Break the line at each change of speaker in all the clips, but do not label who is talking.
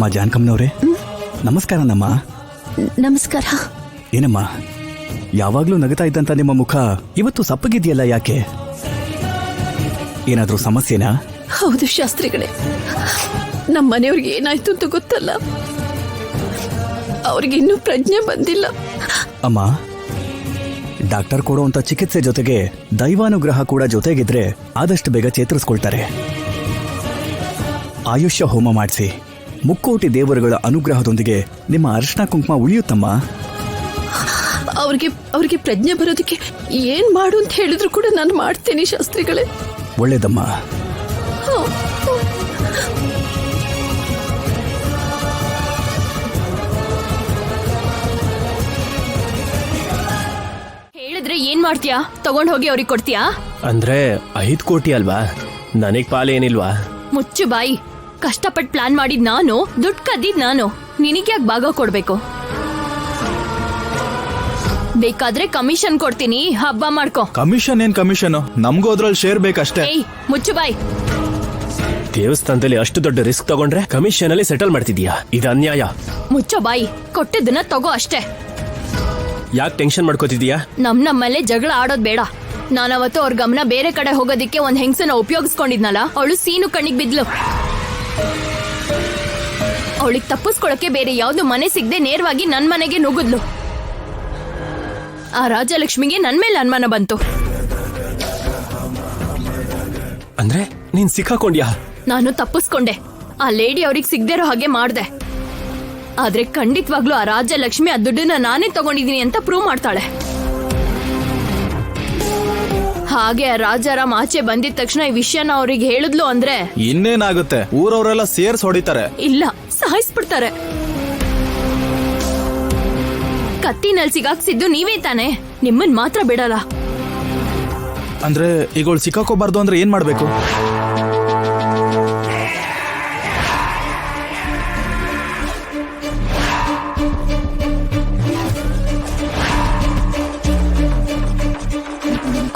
ಅಮ್ಮ ಜಾನ್ಕಮ್ಮನವ್ರೆ, ನಮಸ್ಕಾರನಮ್ಮ.
ನಮಸ್ಕಾರ.
ಏನಮ್ಮ, ಯಾವಾಗ್ಲೂ ನಗತಾ ಇದ್ದಂತ ನಿಮ್ಮ ಮುಖ ಇವತ್ತು ಸಪ್ಪಗಿದೆಯಲ್ಲ, ಯಾಕೆ? ಏನಾದ್ರೂ ಸಮಸ್ಯೆನಾ?
ಹೌದು ಶಾಸ್ತ್ರಿಗಳೇ, ನಮ್ಮ ಮನೆಯವ್ರಿಗೆ ಏನಾಯ್ತು ಅಂತ ಗೊತ್ತಲ್ಲ. ಅವ್ರಿಗೆ ಇನ್ನೂ ಪ್ರಜ್ಞೆ ಬಂದಿಲ್ಲ.
ಅಮ್ಮ, ಡಾಕ್ಟರ್ ಕೊಡುವಂತ ಚಿಕಿತ್ಸೆ ಜೊತೆಗೆ ದೈವಾನುಗ್ರಹ ಕೂಡ ಜೊತೆಗಿದ್ರೆ ಆದಷ್ಟು ಬೇಗ ಚೇತರಿಸ್ಕೊಳ್ತಾರೆ. ಆಯುಷ್ಯ ಹೋಮ ಮಾಡಿಸಿ, ಮುಕ್ಕೋಟಿ ದೇವರುಗಳ ಅನುಗ್ರಹದೊಂದಿಗೆ ನಿಮ್ಮ ಅರಿಶಿನ ಕುಂಕುಮ ಉಳಿಯುತ್ತಮ್ಮ.
ಅವ್ರಿಗೆ ಪ್ರಜ್ಞೆ ಬರೋದಕ್ಕೆ ಏನ್ ಮಾಡು ಅಂತ ಹೇಳಿದ್ರು ಕೂಡ ನಾನು ಮಾಡ್ತೇನೆ ಶಾಸ್ತ್ರಿಗಳೇ.
ಒಳ್ಳೇದಮ್ಮ.
ಹೇಳಿದ್ರೆ ಏನ್ ಮಾಡ್ತೀಯಾ? ತಗೊಂಡ್ ಹೋಗಿ ಅವ್ರಿಗೆ ಕೊಡ್ತೀಯಾ?
ಅಂದ್ರೆ 5 ಕೋಟಿ ಅಲ್ವಾ, ನನಗ್ ಪಾಲೇನಿಲ್ವಾ?
ಮುಚ್ಚು ಬಾಯಿ. ಕಷ್ಟಪಟ್ಟು ಪ್ಲಾನ್ ಮಾಡಿದ್ ನಾನು, ದುಡ್ಡು ಕದ್ದಿದ್ ನಾನು. ನಿನಗ್ಯಾಕೆ ಭಾಗ ಕೊಡ್ಬೇಕು? ಬೇಕಾದ್ರೆ ಕಮಿಷನ್ ಕೊಡ್ತೀನಿ, ಹಬ್ಬ ಮಾಡ್ಕೊ.
ಕಮಿಷನ್ ಏನ್ ಕಮಿಷನ್? ನಮ್ಗೂ ಅದ್ರಲ್ಲಿ ಶೇರ್ ಬೇಕಷ್ಟೇ.
ಏಯ್ ಮುಚ್ಚು ಬಾಯಿ.
ದೇವಸ್ಥಾನದಲ್ಲಿ ಅಷ್ಟು ದೊಡ್ಡ ರಿಸ್ಕ್ ತಗೊಂಡ್ರೆ ಕಮಿಷನ್ ಅಲ್ಲಿ ಸೆಟಲ್ ಮಾಡ್ತಿದೀಯಾ? ಇದು ಅನ್ಯಾಯ.
ಮುಚ್ಚೋ ಬಾಯಿ. ಕೊಟ್ಟಿದ್ದನ್ನ ತಗೋ ಅಷ್ಟೇ.
ಯಾಕೆ ಟೆನ್ಷನ್ ಮಾಡ್ಕೋತಿದೀಯಾ?
ನಮ್ಮಲ್ಲೇ ಜಗಳ ಆಡೋದ್ ಬೇಡ. ನಾನವತ್ತು ಅವ್ರ ಗಮನ ಬೇರೆ ಕಡೆ ಹೋಗೋದಿಕ್ಕೆ ಒಂದ್ ಹೆಂಗಸನ್ನ ಉಪಯೋಗಿಸ್ಕೊಂಡಿದ್ನಲ್ಲ, ಅವಳು ಸೀನು ಕಣ್ಣಿಗೆ ಬಿದ್ಲು. ಅವಳಿಗೆ ತಪ್ಪಿಸ್ಕೊಳಕ್ಕೆ ಬೇರೆ ಯಾವ್ದು ಮನೆ ಸಿಗದೆ ನೇರವಾಗಿ ನನ್ ಮನೆಗೆ ನುಗ್ಗಿದ್ಲು. ಆ ರಾಜಲಕ್ಷ್ಮಿಗೆ ನನ್ ಮೇಲೆ ಅನುಮಾನ ಬಂತು.
ಅಂದ್ರೆ ನೀನ್ ಸಿಕ್ಕಾಕೊಂಡ್ಯಾ?
ನಾನು ತಪ್ಪಿಸ್ಕೊಂಡೆ. ಆ ಲೇಡಿ ಅವ್ರಿಗೆ ಸಿಗ್ದಿರೋ ಹಾಗೆ ಮಾಡ್ದೆ. ಆದ್ರೆ ಖಂಡಿತವಾಗ್ಲೂ ಆ ರಾಜಲಕ್ಷ್ಮಿ ಆ ದುಡ್ಡನ್ನ ನಾನೇ ತಗೊಂಡಿದೀನಿ ಅಂತ ಪ್ರೂವ್ ಮಾಡ್ತಾಳೆ. ಹಾಗೆ ಆ ರಾಜಾರಾಮ್ ಆಚೆ ಬಂದಿದ ತಕ್ಷಣ ಈ ವಿಷಯನ ಅವ್ರಿಗೆ ಹೇಳಿದ್ಲು ಅಂದ್ರೆ
ಇನ್ನೇನಾಗುತ್ತೆ, ಊರವರೆಲ್ಲ ಸೇರ್ಸ್ ಹೊಡಿತಾರೆ.
ಇಲ್ಲ, ಸಾಯಿಸ್ಬಿಡ್ತಾರೆ. ಕತ್ತಿನಲ್ಲಿ ಸಿಗಾಕ್ಸಿದ್ದು ನೀವೇ ತಾನೆ, ನಿಮ್ಮನ್ ಮಾತ್ರ ಬಿಡಲ್ಲ.
ಅಂದ್ರೆ ಈಗ ಸಿಕ್ಕಾಕೋಬಾರ್ದು ಅಂದ್ರೆ ಏನ್ ಮಾಡ್ಬೇಕು?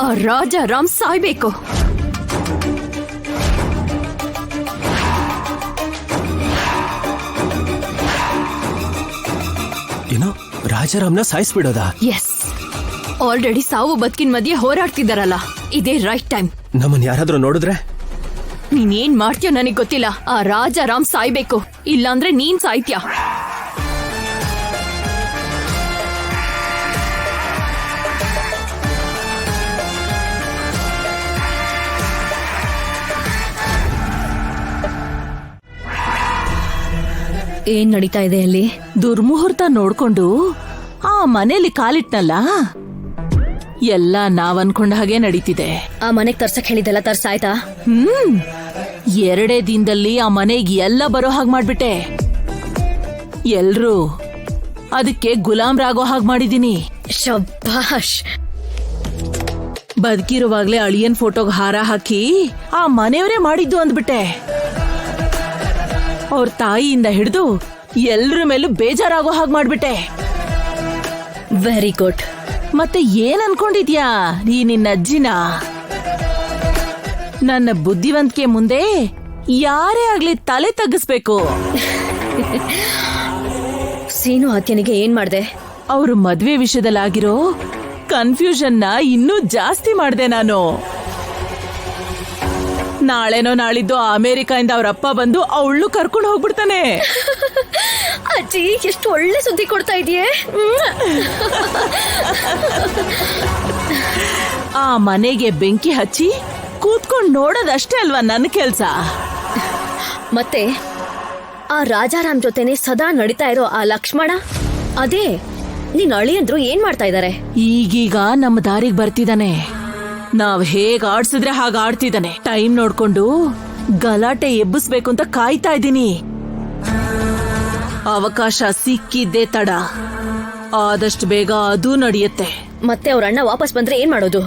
ಆ ರಾಜಾರಾಮ್ ಸಾಯ್ಬೇಕು.
ಏನೋ ರಾಜಾರಾಮ್ನ ಸಾಯಿಸ್ಬಿಡೋದ?
ಎಸ್, ಆಲ್ರೆಡಿ ಸಾವು ಬದುಕಿನ ಮಧ್ಯೆ ಹೋರಾಡ್ತಿದ್ದಾರಲ್ಲ, ಇದೇ ರೈಟ್ ಟೈಮ್.
ನಮ್ಮನ್ ಯಾರಾದ್ರೂ ನೋಡಿದ್ರೆ?
ನೀನೇನ್ ಮಾಡ್ತೀಯೋ ನನಗ್ ಗೊತ್ತಿಲ್ಲ. ಆ ರಾಜಾರಾಮ್ ಸಾಯ್ಬೇಕು, ಇಲ್ಲಾಂದ್ರೆ ನೀನ್ ಸಾಯ್ತ್ಯಾ. ಏನ್ ನಡೀತಾ ಇದೆ ಅಲ್ಲಿ?
ದುರ್ಮುಹೂರ್ತ ನೋಡ್ಕೊಂಡು ಆ ಮನೇಲಿ ಕಾಲಿಟ್ನಲ್ಲ, ಎಲ್ಲ ನಾವ್ ಅನ್ಕೊಂಡ ಹಾಗೆ ನಡೀತಿದೆ.
ಆ ಮನೆಗ್ ತರ್ಸಕ್ ಹೇಳಿದೆಲ್ಲ ತರ್ಸಾಯ್ತಾ?
2 ದಿನದಲ್ಲಿ ಆ ಮನೆಗೆ ಎಲ್ಲ ಬರೋ ಹಾಗೆ ಮಾಡ್ಬಿಟ್ಟೆ. ಎಲ್ರು ಅದಕ್ಕೆ ಗುಲಾಮ್ರಾಗೋ ಹಾಗೆ ಮಾಡಿದೀನಿ.
ಶಬ್ಬಾಷ್.
ಬದುಕಿರುವಾಗ್ಲೇ ಅಳಿಯನ್ ಫೋಟೋಗ್ ಹಾರ ಹಾಕಿ ಆ ಮನೆಯವರೇ ಮಾಡಿದ್ದು ಅಂದ್ಬಿಟ್ಟೆ. ಅವ್ರ ತಾಯಿಯಿಂದ ಹಿಡಿದು ಎಲ್ರ ಮೇಲೂ ಬೇಜಾರಾಗೋ ಹಾಗೆ ಮಾಡ್ಬಿಟ್ಟೆ.
Very good.
ಮತ್ತೆ ಏನ್ ಅನ್ಕೊಂಡಿದ್ಯಾ ಈ ನಿನ್ನ ಅಜ್ಜಿನ? ನನ್ನ ಬುದ್ಧಿವಂತಿಕೆ ಮುಂದೆ ಯಾರೇ ಆಗ್ಲಿ ತಲೆ ತಗ್ಗಿಸ್ಬೇಕು.
ಸೀನು ಅತ್ಯನಿಗೆ ಏನ್ ಮಾಡ್ದೆ?
ಅವ್ರ ಮದ್ವೆ ವಿಷಯದಲ್ಲಾಗಿರೋ ಕನ್ಫ್ಯೂಷನ್ನ ಇನ್ನೂ ಜಾಸ್ತಿ ಮಾಡ್ದೆ ನಾನು. ನಾಳೆನೋ ನಾಳಿದ್ದು ಅಮೆರಿಕಾಯಿಂದ ಅವ್ರಪ್ಪ ಬಂದು ಅವಳು ಕರ್ಕೊಂಡು ಹೋಗ್ಬಿಡ್ತಾನೆ.
ಅಜ್ಜಿ, ಎಷ್ಟು ಒಳ್ಳೆ ಸುದ್ದಿ ಕೊಡ್ತಾ ಇದೆಯೇ.
ಆ ಮನೆಗೆ ಬೆಂಕಿ ಹಚ್ಚಿ ಕೂತ್ಕೊಂಡು ನೋಡೋದಷ್ಟೇ ಅಲ್ವಾ ನನ್ನ ಕೆಲ್ಸ.
ಮತ್ತೆ ಆ ರಾಜಾರಾಮ್ ಜೊತೆನೆ ಸದಾ ನಡೀತಾ ಇರೋ ಆ ಲಕ್ಷ್ಮಣ, ಅದೇ ನಿನ್ ಅಳಿಯಂದ್ರು ಏನ್ ಮಾಡ್ತಾ ಇದಾರೆ?
ಈಗೀಗ ನಮ್ಮ ದಾರಿಗೆ ಬರ್ತಿದ್ದಾನೆ. ನಾವ್ ಹೇಗ್ ಆಡ್ಸಿದ್ರೆ ಹಾಗ ಆಡ್ತಿದ್ದಾನೆ. ಟೈಮ್ ನೋಡ್ಕೊಂಡು ಗಲಾಟೆ ಎಬ್ಬಿಸ್ಬೇಕು ಅಂತ ಕಾಯ್ತಾ ಇದ್ದೀನಿ. ಅವಕಾಶ ಸಿಕ್ಕಿದ್ದೇ ತಡ. ಆದಷ್ಟು ಬೇಗ ಅದು ನಡೆಯುತ್ತೆ.
ಮತ್ತೆ ಅವ್ರ ಅಣ್ಣ ವಾಪಸ್ ಬಂದ್ರೆ ಏನ್ ಮಾಡೋದು?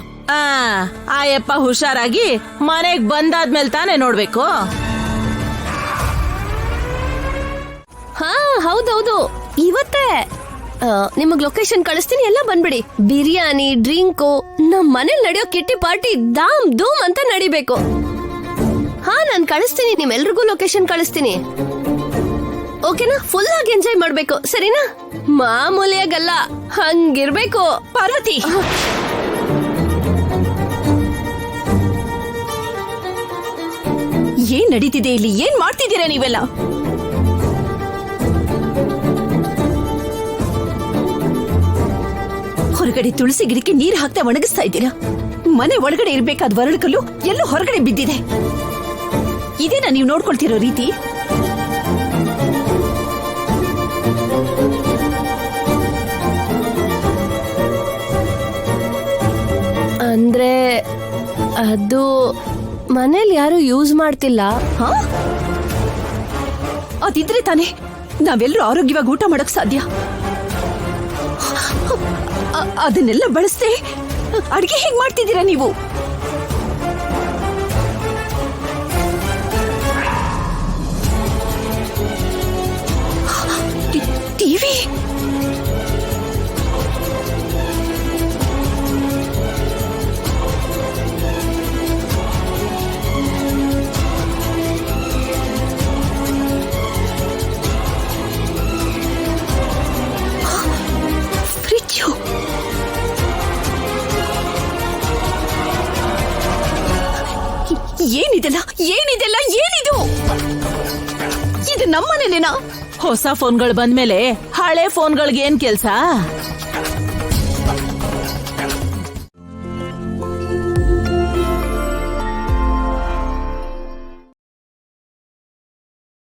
ಆಯಪ್ಪ ಹುಷಾರಾಗಿ ಮನೆಗ್ ಬಂದಾದ್ಮೇಲೆ ತಾನೇ ನೋಡ್ಬೇಕು.
ಹಾ ಹೌದೌದು, ಇವತ್ತೇ ನಿಮಗ್ ಲೊಕೇಶನ್ ಕಳಿಸ್ತೀನಿ, ಎಲ್ಲ ಬಂದ್ಬಿಡಿ. ಬಿರಿಯಾನಿ, ಡ್ರಿಂಕು, ನಮ್ ಮನೇಲಿ ನಡೆಯೋ ಕಿಟ್ಟಿ ಪಾರ್ಟಿ ದಾಮ್ ಧೂಮ್ ಅಂತ ನಡಿಬೇಕು. ಹಾ, ನಾನ್ ಕಳಿಸ್ತೀನಿ, ನಿಮ್ಮೆಲ್ರಿಗೂ ಲೊಕೇಶನ್ ಕಳಿಸ್ತೀನಿ. ಓಕೆನಾ? ಫುಲ್ ಆಗಿ ಎಂಜಾಯ್ ಮಾಡ್ಬೇಕು, ಸರಿನಾ? ಮಾಮೂಲಿಯಾಗಲ್ಲ, ಹಂಗಿರ್ಬೇಕು.
ಪಾರ್ವತಿ, ಏನ್ ನಡೀತಿದೆ ಇಲ್ಲಿ? ಏನ್ ಮಾಡ್ತಿದ್ದೀರಾ ನೀವೆಲ್ಲ? ಹೊರಗಡೆ ತುಳಸಿ ಗಿಡಕ್ಕೆ ನೀರ್ ಹಾಕ್ತಾ ಒಣಗಿಸ್ತಾ ಇದ್ದೀರಾ. ಮನೆ ಒಳಗಡೆ ಇರ್ಬೇಕಾದ ವರಳಕಲ್ಲು ಎಲ್ಲೋ ಹೊರಗಡೆ ಬಿದ್ದಿದೆ. ಇದೇನಾ ನೀವು ನೋಡ್ಕೊಳ್ತಿರೋ ರೀತಿ?
ಅಂದ್ರೆ ಅದು ಮನೇಲಿ ಯಾರು ಯೂಸ್ ಮಾಡ್ತಿಲ್ಲ.
ಹಾ? ಅದಿದ್ರೆ ತಾನೇ ನಾವೆಲ್ಲರೂ ಆರೋಗ್ಯವಾಗಿ ಊಟ ಮಾಡಕ್ ಸಾಧ್ಯ. ಅದನ್ನೆಲ್ಲ ಬಳಸ್ದೆ ಅಡ್ಗೆ ಹೇಗ್ ಮಾಡ್ತಿದ್ದೀರಾ ನೀವು? ಟಿವಿ ಫ್ರಿಡ್ಜು ಏನಿದೆಲ್ಲ ಏನಿದೆಲ್ಲ ಏನಿದು? ಇದು ನಮ್ಮನೇನೇನಾ? ಹೊಸ ಫೋನ್ಗಳು ಬಂದ್ಮೇಲೆ ಹಳೆ ಫೋನ್ಗಳಿಗೆ ಏನ್ ಕೆಲ್ಸ?